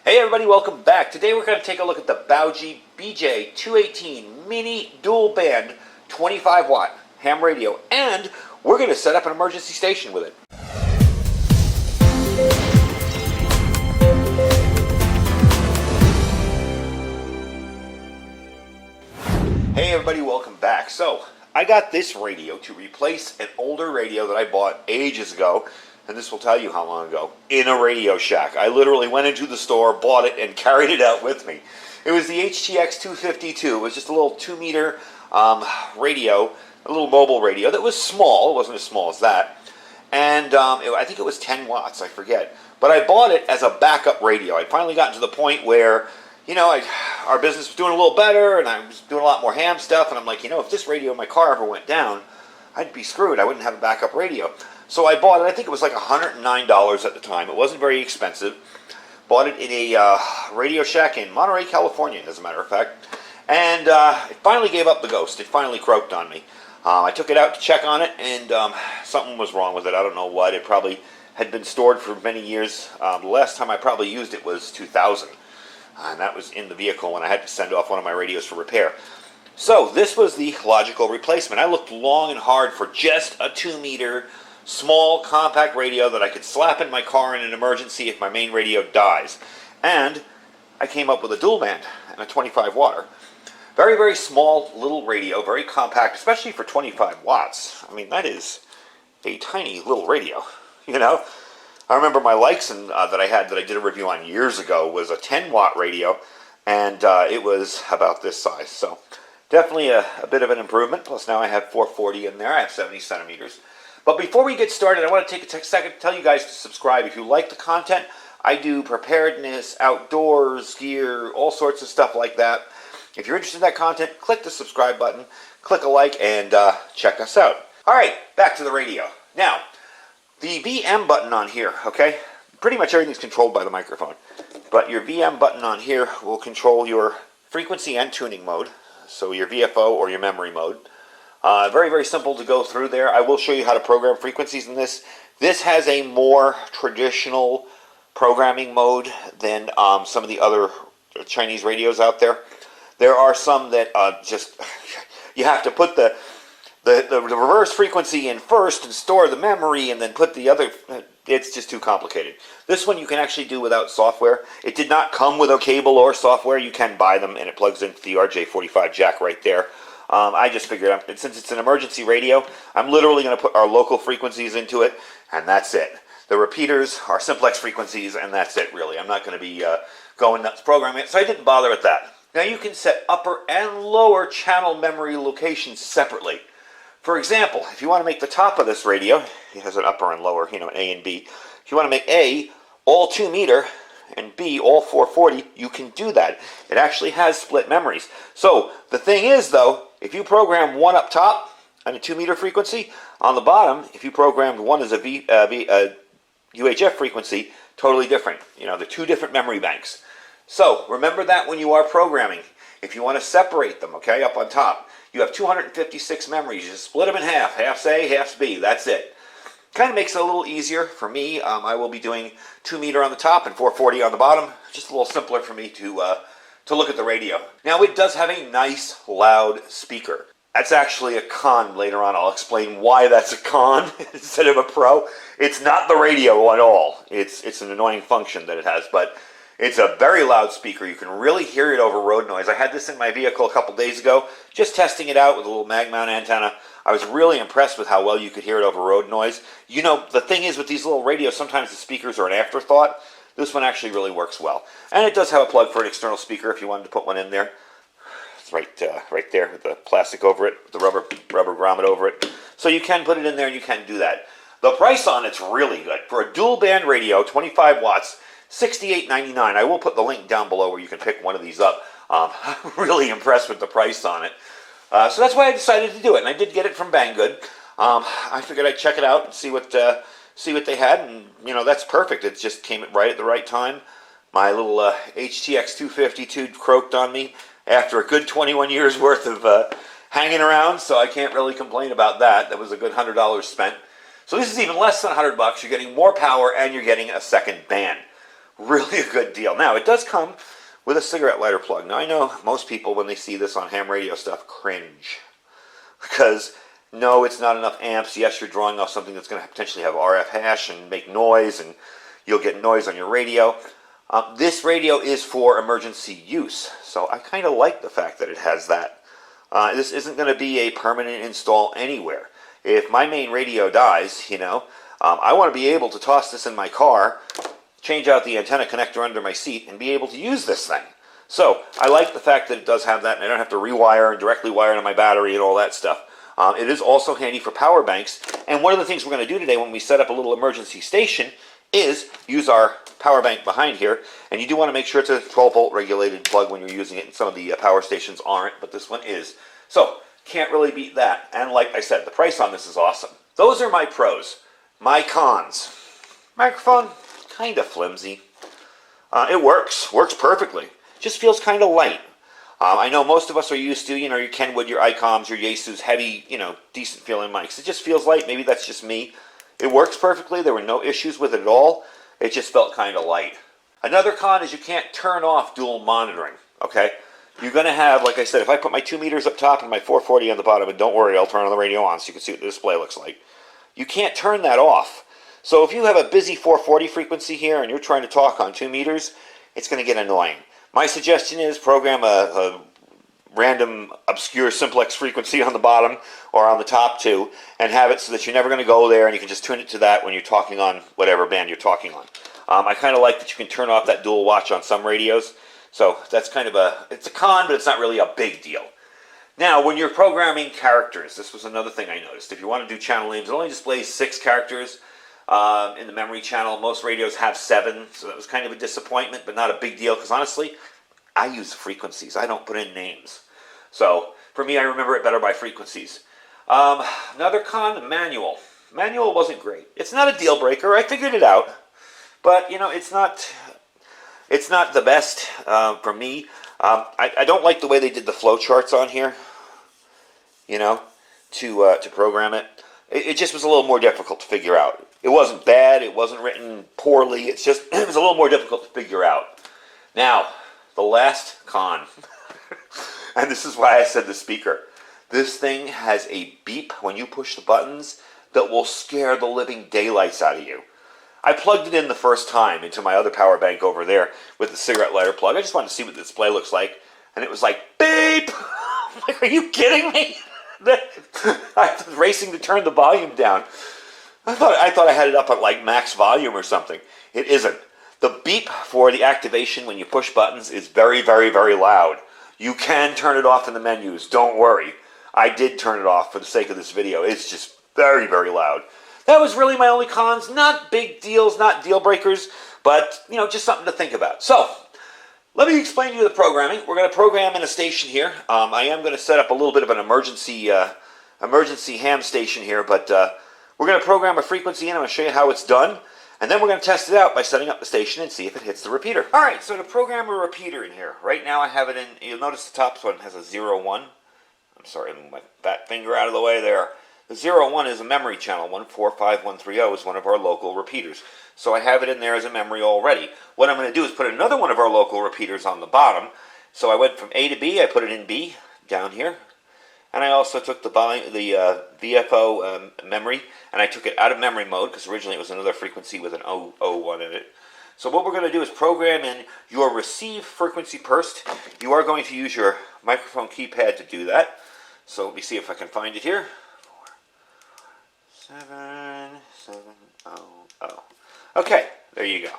Hey everybody, welcome back. Today we're going to take a look at the Baojie BJ218 Mini Dual Band 25 Watt ham radio, and we're going to set up an emergency station with it. Hey everybody, welcome back. So, I got this radio to replace an older radio that I bought ages ago, and this will tell you how long ago, in a Radio Shack. I literally went into the store, bought it, and carried it out with me. It was the HTX 252. It was just a little 2-meter radio, a little mobile radio that was small. It wasn't as small as that. And I think it was 10 watts, I forget. But I bought it as a backup radio. I'd finally gotten to the point where, you know, our business was doing a little better, and I was doing a lot more ham stuff, and I'm like, you know, if this radio in my car ever went down, I'd be screwed. I wouldn't have a backup radio. So I bought it. I think it was like $109 at the time. It wasn't very expensive. Bought it in a Radio Shack in Monterey, California, as a matter of fact. And it finally gave up the ghost. It finally croaked on me. I took it out to check on it, and something was wrong with it. I don't know what. It probably had been stored for many years. The last time I probably used it was 2000. And that was in the vehicle when I had to send off one of my radios for repair. So this was the logical replacement. I looked long and hard for just a 2-meter small compact radio that I could slap in my car in an emergency if my main radio dies. And I came up with a dual band and a 25 watter. Very, very small little radio, very compact, especially for 25 watts. I mean, that is a tiny little radio, you know. I remember my Lexan that I did a review on years ago was a 10-watt radio, and it was about this size. So definitely a bit of an improvement. Plus now I have 440 in there. I have 70 centimeters. But before we get started, I want to take a second to tell you guys to subscribe. If you like the content, I do preparedness, outdoors, gear, all sorts of stuff like that. If you're interested in that content, click the subscribe button, click a like, and check us out. All right, back to the radio. Now, the VM button on here, okay? Pretty much everything's controlled by the microphone. But your VM button on here will control your frequency and tuning mode, so your VFO or your memory mode. Very, very simple to go through there. I will show you how to program frequencies in this. This has a more traditional programming mode than some of the other Chinese radios out there. There are some that just, you have to put the reverse frequency in first and store the memory and then put the other. It's just too complicated. This one you can actually do without software. It did not come with a cable or software. You can buy them, and it plugs into the RJ45 jack right there. I just figured, since it's an emergency radio, I'm literally going to put our local frequencies into it, and that's it. The repeaters are simplex frequencies, and that's it, really. I'm not going to be going nuts programming it, so I didn't bother with that. Now, you can set upper and lower channel memory locations separately. For example, if you want to make the top of this radio, it has an upper and lower, you know, an A and B. If you want to make A all 2-meter and B all 440, you can do that. It actually has split memories. So the thing is, though, if you program one up top on a 2-meter frequency, on the bottom, if you programmed one as a UHF frequency, totally different. You know, they're two different memory banks. So remember that when you are programming. If you want to separate them, okay, up on top, you have 256 memories. You just split them in half. Half's A, half's B. That's it. Kind of makes it a little easier for me. I will be doing 2-meter on the top and 440 on the bottom. Just a little simpler for me to look at the radio. Now, it does have a nice, loud speaker. That's actually a con later on. I'll explain why that's a con instead of a pro. It's not the radio at all. It's an annoying function that it has, but it's a very loud speaker. You can really hear it over road noise. I had this in my vehicle a couple days ago, just testing it out with a little mag mount antenna. I was really impressed with how well you could hear it over road noise. You know, the thing is with these little radios, sometimes the speakers are an afterthought. This one actually really works well. And it does have a plug for an external speaker if you wanted to put one in there. It's right there with the plastic over it, the rubber grommet over it. So you can put it in there and you can do that. The price on it's really good. For a dual band radio, 25 watts, $68.99. I will put the link down below where you can pick one of these up. I'm really impressed with the price on it. So that's why I decided to do it, and I did get it from Banggood. I figured I'd check it out and see what they had, and you know, that's perfect. It just came right at the right time. My little HTX 252 croaked on me after a good 21 years worth of hanging around, so I can't really complain about that. That was a good $100 spent. So this is even less than $100. You're getting more power, and you're getting a second band. Really a good deal. Now, it does come with a cigarette lighter plug. Now, I know most people, when they see this on ham radio stuff, cringe. Because, no, it's not enough amps. Yes, you're drawing off something that's going to potentially have RF hash and make noise, and you'll get noise on your radio. This radio is for emergency use, so I kind of like the fact that it has that. This isn't going to be a permanent install anywhere. If my main radio dies, I want to be able to toss this in my car, change out the antenna connector under my seat, and be able to use this thing. So I like the fact that it does have that, and I don't have to rewire and directly wire to my battery and all that stuff. It is also handy for power banks, and one of the things we're going to do today when we set up a little emergency station is use our power bank behind here, and you do want to make sure it's a 12-volt regulated plug when you're using it, and some of the power stations aren't, but this one is. So, can't really beat that, and like I said, the price on this is awesome. Those are my pros. My cons. Microphone, kind of flimsy. It works perfectly. Just feels kind of light. I know most of us are used to, your Kenwood, your Icoms, your Yaesu's heavy, decent feeling mics. It just feels light. Maybe that's just me. It works perfectly. There were no issues with it at all. It just felt kind of light. Another con is you can't turn off dual monitoring, okay? You're going to have, like I said, if I put my 2 meters up top and my 440 on the bottom, and don't worry, I'll turn on the radio on so you can see what the display looks like. You can't turn that off. So if you have a busy 440 frequency here and you're trying to talk on 2 meters, it's going to get annoying. My suggestion is program a random, obscure simplex frequency on the bottom or on the top too, and have it so that you're never going to go there, and you can just tune it to that when you're talking on whatever band you're talking on. I kind of like that you can turn off that dual watch on some radios, so that's kind of it's a con, but it's not really a big deal. Now, when you're programming characters, this was another thing I noticed. If you want to do channel names, it only displays 6 characters in the memory channel. Most radios have 7, so that was kind of a disappointment, but not a big deal, because honestly, I use frequencies. I don't put in names. So, for me, I remember it better by frequencies. Another con, the manual. Manual wasn't great. It's not a deal breaker. I figured it out. But, it's not the best for me. I don't like the way they did the flow charts on here, to program it. It just was a little more difficult to figure out. It wasn't bad. It wasn't written poorly. It's just, it was a little more difficult to figure out. Now, the last con, and this is why I said the speaker. This thing has a beep when you push the buttons that will scare the living daylights out of you. I plugged it in the first time into my other power bank over there with the cigarette lighter plug. I just wanted to see what the display looks like, and it was like, beep! I'm like, are you kidding me? I was racing to turn the volume down. I thought I had it up at like max volume or something. It isn't. The beep for the activation when you push buttons is very, very, very loud. You can turn it off in the menus, don't worry. I did turn it off for the sake of this video. It's just very, very loud. That was really my only cons. Not big deals, not deal breakers, but, just something to think about. So, let me explain to you the programming. We're going to program in a station here. I am going to set up a little bit of an emergency ham station here, but we're going to program a frequency in. I'm going to show you how it's done. And then we're going to test it out by setting up the station and see if it hits the repeater. All right, so to program a repeater in here, right now I have it in, you'll notice the top one has a 0-1. I'm sorry, move my fat finger out of the way there. The 0-1 is a memory channel. 145130 is one of our local repeaters. So I have it in there as a memory already. What I'm going to do is put another one of our local repeaters on the bottom. So I went from A to B, I put it in B, down here. And I also took the VFO memory, and I took it out of memory mode, because originally it was another frequency with an 001 in it. So what we're going to do is program in your receive frequency first. You are going to use your microphone keypad to do that. So let me see if I can find it here. 7700. Okay, there you go.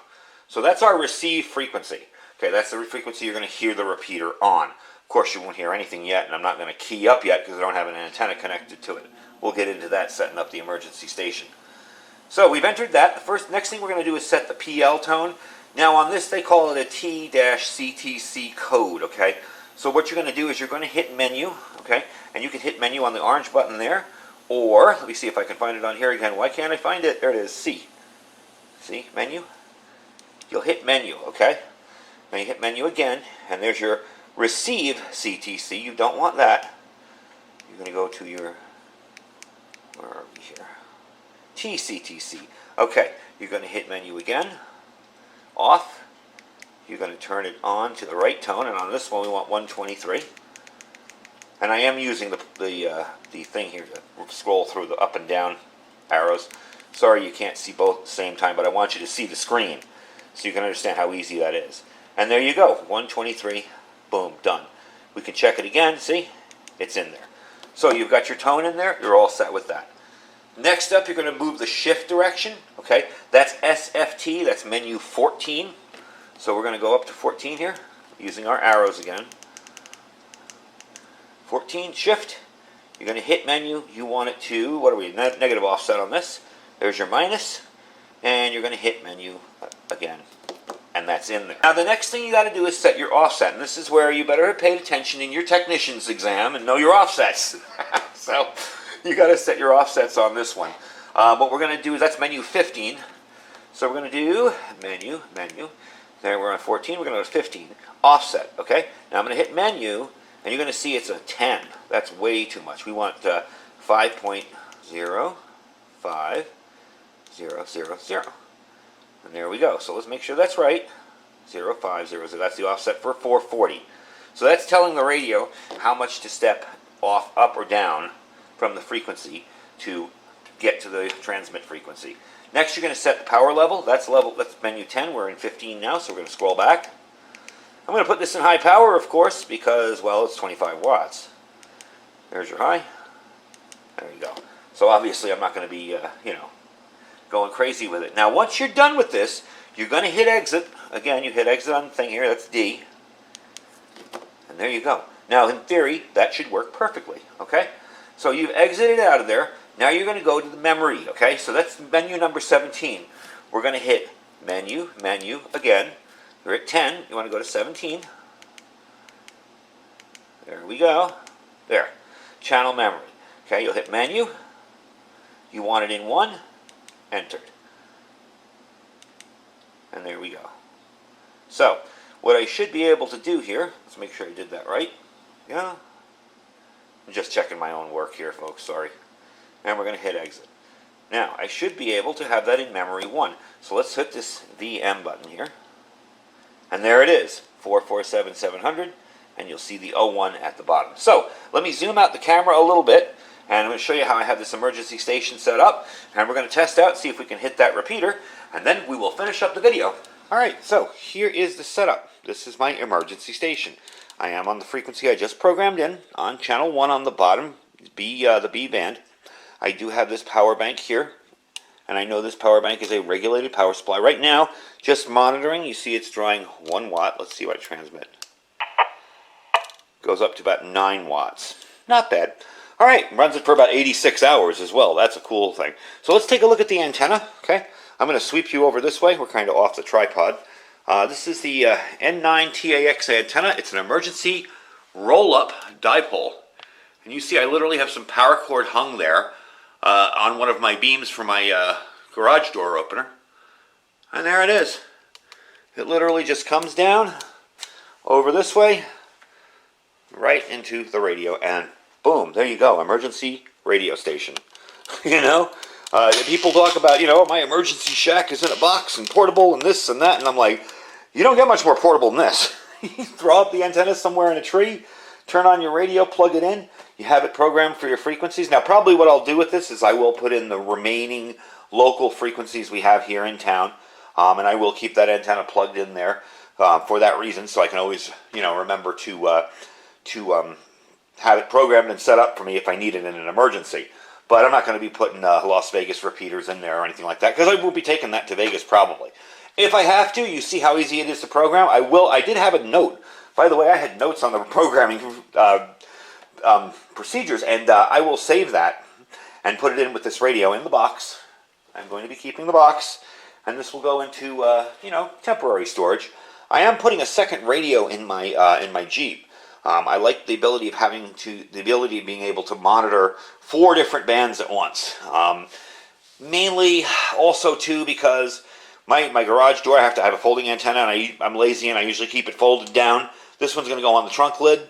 So that's our receive frequency. Okay, that's the frequency you're going to hear the repeater on. Of course, you won't hear anything yet, and I'm not going to key up yet because I don't have an antenna connected to it. We'll get into that setting up the emergency station. So we've entered that. The next thing we're going to do is set the PL tone. Now on this, they call it a T-CTC code, okay? So what you're going to do is you're going to hit menu, okay? And you can hit menu on the orange button there, or, let me see if I can find it on here again. Why can't I find it? There it is, C. See, menu? You'll hit menu, okay? Now you hit menu again, and there's your receive CTC. You don't want that. You're going to go to your, where are we here? TCTC. Okay, you're going to hit menu again, off, you're going to turn it on to the right tone, and on this one we want 123. And I am using the thing here to scroll through the up and down arrows. Sorry you can't see both at the same time, but I want you to see the screen so you can understand how easy that is. And there you go, 123, boom, done. We can check it again, see? It's in there. So you've got your tone in there, you're all set with that. Next up, you're going to move the shift direction, okay? That's SFT, that's menu 14. So we're going to go up to 14 here, using our arrows again. 14, shift. You're going to hit menu. You want it to, what are we, negative offset on this. There's your minus. And you're going to hit menu again. And that's in there. Now the next thing you got to do is set your offset. And this is where you better have paid attention in your technician's exam and know your offsets. So you got to set your offsets on this one. What we're going to do is, that's menu 15. So we're going to do menu. There we're on 14. We're going to go to 15. Offset, okay? Now I'm going to hit menu. And you're going to see it's a 10. That's way too much. We want 5.0500. And there we go. So let's make sure that's right. 0500. That's the offset for 440. So that's telling the radio how much to step off, up or down from the frequency to get to the transmit frequency. Next, you're going to set the power level. That's menu 10. We're in 15 now, so we're going to scroll back. I'm going to put this in high power, of course, because, well, it's 25 watts. There's your high. There you go. So obviously I'm not going to be, going crazy with it. Now, once you're done with this, you're going to hit exit. Again, you hit exit on the thing here. That's D. And there you go. Now, in theory, that should work perfectly, okay? So you've exited out of there. Now you're going to go to the memory, okay? So that's menu number 17. We're going to hit menu again. We're at 10. You want to go to 17. There we go. There. Channel memory. Okay, you'll hit menu. You want it in 1. Entered. And there we go. So, what I should be able to do here, let's make sure I did that right. Yeah. I'm just checking my own work here, folks. Sorry. And we're going to hit exit. Now, I should be able to have that in memory 1. So let's hit this VM button here. And there it is, 447-700, and you'll see the 01 at the bottom. So, let me zoom out the camera a little bit, and I'm going to show you how I have this emergency station set up, and we're going to test out, see if we can hit that repeater, and then we will finish up the video. Alright, so here is the setup. This is my emergency station. I am on the frequency I just programmed in, on channel 1 on the bottom, the B band. I do have this power bank here. And I know this power bank is a regulated power supply. Right now, just monitoring, you see it's drawing 1 watt. Let's see what I transmit. Goes up to about 9 watts. Not bad. All right, runs it for about 86 hours as well. That's a cool thing. So let's take a look at the antenna, okay? I'm going to sweep you over this way. We're kind of off the tripod. This is the N9TAX antenna. It's an emergency roll-up dipole. And you see I literally have some power cord hung there on one of my beams for my garage door opener. And there it is. It literally just comes down over this way, right into the radio, and boom, there you go, emergency radio station. People talk about, my emergency shack is in a box and portable and this and that, and I'm like, you don't get much more portable than this. You throw up the antenna somewhere in a tree, turn on your radio, plug it in, you have it programmed for your frequencies. Now, probably what I'll do with this is I will put in the remaining local frequencies we have here in town, and I will keep that antenna plugged in there for that reason, so I can always, remember to have it programmed and set up for me if I need it in an emergency. But I'm not going to be putting Las Vegas repeaters in there or anything like that, because I will be taking that to Vegas probably. If I have to, you see how easy it is to program. I did have a note. By the way, I had notes on the programming procedures, and I will save that and put it in with this radio in the box. I'm going to be keeping the box, and this will go into temporary storage. I am putting a second radio in my Jeep. I like the ability of being able to monitor 4 different bands at once. Mainly, also too, because my garage door, I have to have a folding antenna, and I'm lazy and I usually keep it folded down. This one's going to go on the trunk lid,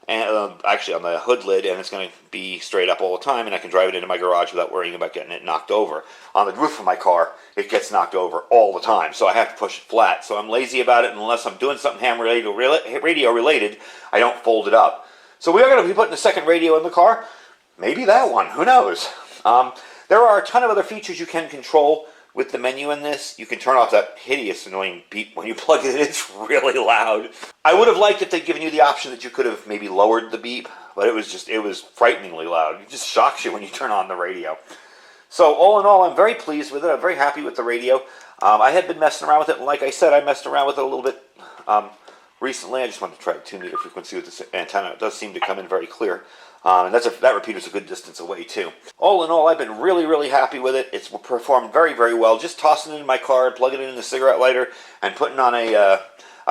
and actually on the hood lid, and it's going to be straight up all the time, and I can drive it into my garage without worrying about getting it knocked over. On the roof of my car, it gets knocked over all the time, so I have to push it flat. So I'm lazy about it, and unless I'm doing something radio related, I don't fold it up. So we are going to be putting a second radio in the car. Maybe that one, who knows? There are a ton of other features you can control with the menu in this. You can turn off that hideous annoying beep when you plug it in. It's really loud. I would have liked if they'd given you the option that you could have maybe lowered the beep, but it was frighteningly loud. It just shocks you when you turn on the radio. So all in all, I'm very pleased with it. I'm very happy with the radio. I had been messing around with it, and like I said, I messed around with it a little bit recently. I just wanted to try a 2-meter frequency with this antenna. It does seem to come in very clear. And that repeater's a good distance away too. All in all, I've been really, really happy with it. It's performed very, very well. Just tossing it in my car, plugging it in the cigarette lighter, and putting on a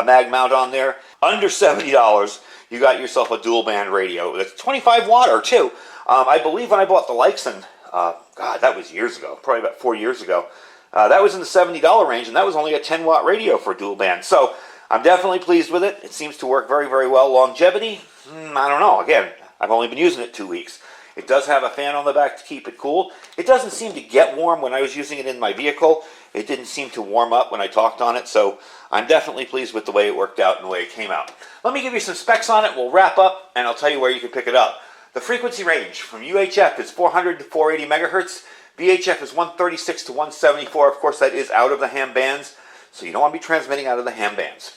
mag mount on there. Under $70, you got yourself a dual band radio. That's 25 watt too. I believe when I bought the Leixen, God, that was years ago, probably about 4 years ago. That was in the $70 range, and that was only a 10 watt radio for dual band. So I'm definitely pleased with it. It seems to work very, very well. Longevity, I don't know. Again, I've only been using it 2 weeks. It does have a fan on the back to keep it cool. It doesn't seem to get warm when I was using it in my vehicle. It didn't seem to warm up when I talked on it, so I'm definitely pleased with the way it worked out and the way it came out. Let me give you some specs on it. We'll wrap up, and I'll tell you where you can pick it up. The frequency range from UHF is 400 to 480 megahertz. VHF is 136 to 174. Of course, that is out of the ham bands, so you don't want to be transmitting out of the ham bands.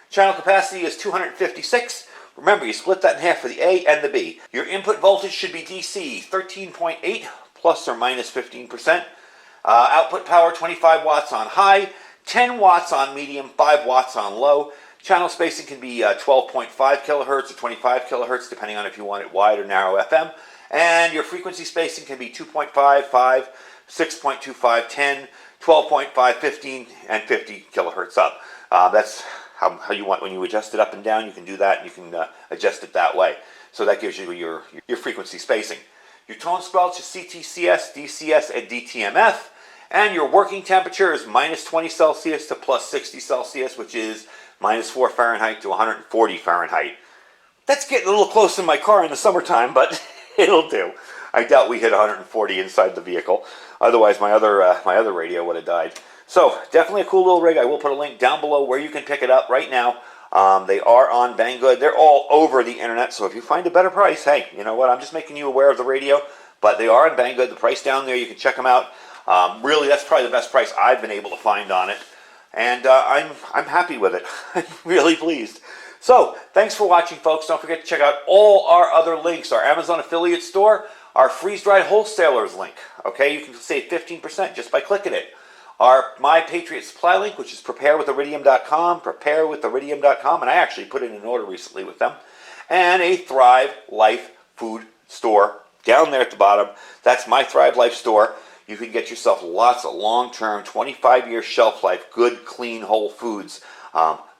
Channel capacity is 256. Remember, you split that in half for the A and the B. Your input voltage should be DC 13.8 plus or minus 15%. Output power 25 watts on high, 10 watts on medium, 5 watts on low. Channel spacing can be 12.5 kilohertz or 25 kilohertz, depending on if you want it wide or narrow FM. And your frequency spacing can be 2.5, 5, 6.25, 10, 12.5, 15, and 50 kilohertz up. That's how you want. When you adjust it up and down, you can do that. You can adjust it that way. So that gives you your frequency spacing. Your tone squelch is CTCS, DCS, and DTMF. And your working temperature is minus 20 Celsius to plus 60 Celsius, which is minus 4 Fahrenheit to 140 Fahrenheit. That's getting a little close in my car in the summertime, but it'll do. I doubt we hit 140 inside the vehicle. Otherwise, my other radio would have died. So, definitely a cool little rig. I will put a link down below where you can pick it up right now. They are on Banggood. They're all over the internet, so if you find a better price, hey, you know what? I'm just making you aware of the radio, but they are on Banggood. The price down there, you can check them out. Really, that's probably the best price I've been able to find on it. And I'm happy with it. I'm really pleased. So, thanks for watching, folks. Don't forget to check out all our other links. Our Amazon affiliate store, our freeze-dried wholesalers link. Okay, you can save 15% just by clicking it. Our My Patriot Supply link, which is preparewithiridium.com, preparewithiridium.com, and I actually put in an order recently with them. And a Thrive Life food store down there at the bottom. That's my Thrive Life store. You can get yourself lots of long-term, 25-year shelf life, good, clean, whole foods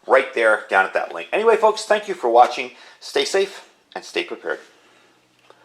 right there down at that link. Anyway, folks, thank you for watching. Stay safe and stay prepared.